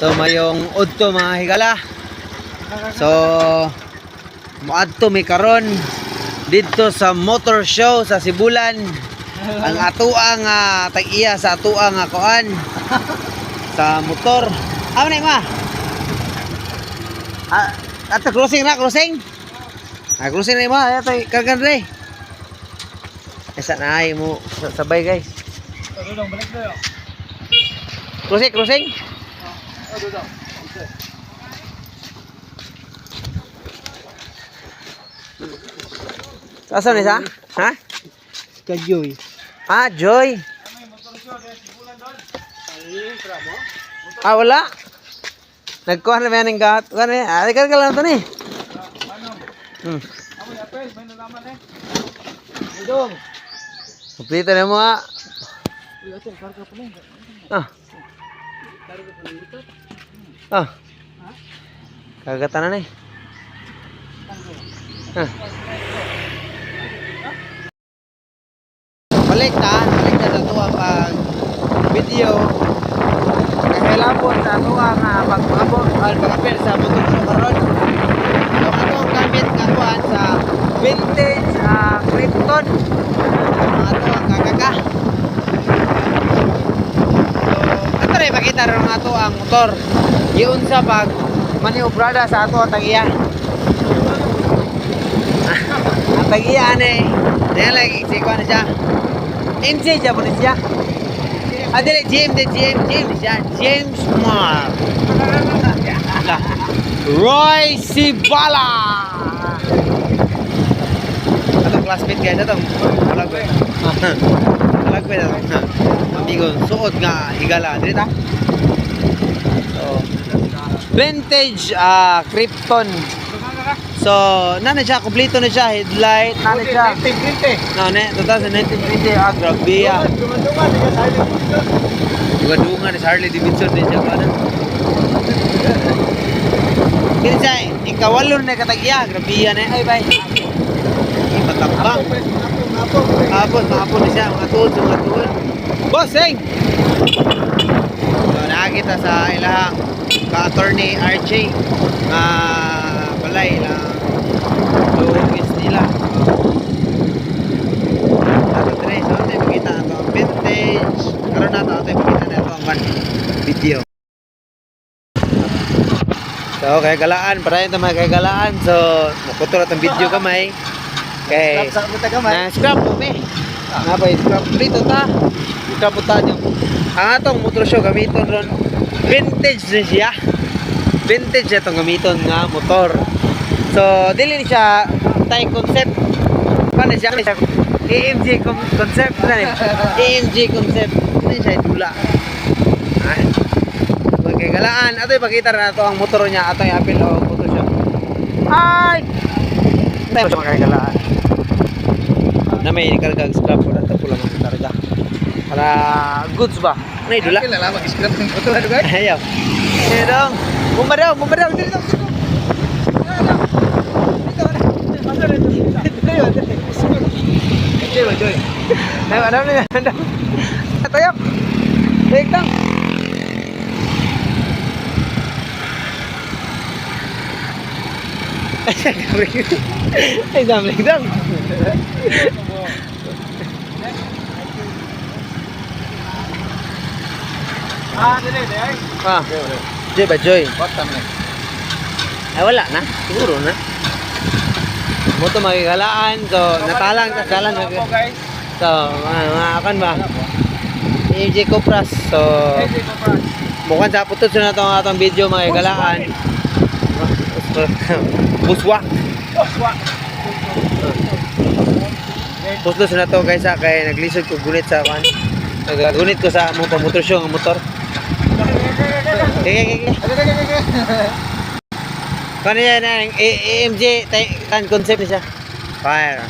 So mayong udto mga higala. So muadto mi karon dito sa motor show sa Sibulan. Ang atuang tag-iya sa atuang kuan sa motor. Amo na ma. Ato crossing na crossing. Crossing na mo. Ato kargan re. Esa na ay mo sabay guys. Dudong balik dayo. Crossing crossing. Dudong. Asa ni sa? Ha? Ka Joy. Joy. Wala. Nagkuha na ba yung gat? Ay, karga lang ito ni. Amo ya pel, may nalaman eh. Dudong. Kumplito na mo ha. Ito karga pa lang. Karga pa lang ito. Kagatan na eh. Balik na sa tuwa pag video. Kahilapon sa tuwa nga pag-abot pag-apil sa motor sa karon. So atong gamit nga kuan sa vintage Krypton. Ato ang kakaka. So ato rin makita rin nga ato ang motor. Yun sa pag maniobrada sa ato ang tagiya. Ang tagiya ni dahil lagi sikuan na siya. MC siya po siya. Dili James siya. James Mark. Roy Sibala. Atong classmate guys, atong alag ko. Alag ko ito. Amigo, suot nga higala. Dili ta? So, vintage Krypton. So, nana siya, kompleto na siya, headlight, nana siya. 1920. No, ne, 2019-20, grabe ya. Duga-dunga ni Harley Davidson din siya ba na? Kini siya, ikawalon na katagya, grabe yan eh. Ay, bye. Ipatabang. Mahapon na siya, mga tuod sa mga tuod. Bossing! So, nakakita sa ilahang ka-attorney RJ. Balay lang. Luwis nila. Ato tres, so ito makita na ito ang vintage. Karoon na ito makita na ito ang video. So kaya galaan, para ito mga kaya galaan. So makuto na itong video kamay. Okay. Na scrap po me. Nga pa scrap dito ta. Scrap po ta nyo. Ang atong motor show gamiton ron. Vintage na siya. Vintage itong gamiton nga motor. So, dili ni siya Thai concept. Paano siya? AMG concept na ni. AMG concept. Hindi siya dula. Okay, galaan. Ato ipakita na ito ang motor niya. Ato yung apil o motor siya. Ay! Tayo siya makagalaan. Na may karga scrap ko na ito pula mga karga. Para goods ba? Ano yung dula? Kailan lang scrap ng motor na guys. Ayaw. Sige dong. Bumba daw. Dito. Joy. Ano na? Tayo. Baik tang. Ay, daming dang. Dili ay. Joy ba Joy? Bottom na. Ay wala na. Siguro na. Moto magigalaan. So natalang kasalan guys. So mga akan ba? AJ Copras. So mukhang sa putod na itong atong video magigalaan. Buswak. Puslos na to guys kay naglisod ko gunit sa kan. Nagagunit ko sa mong pamotor show ng motor. Okay. Kano yan ang AMG kan concept niya. Fire.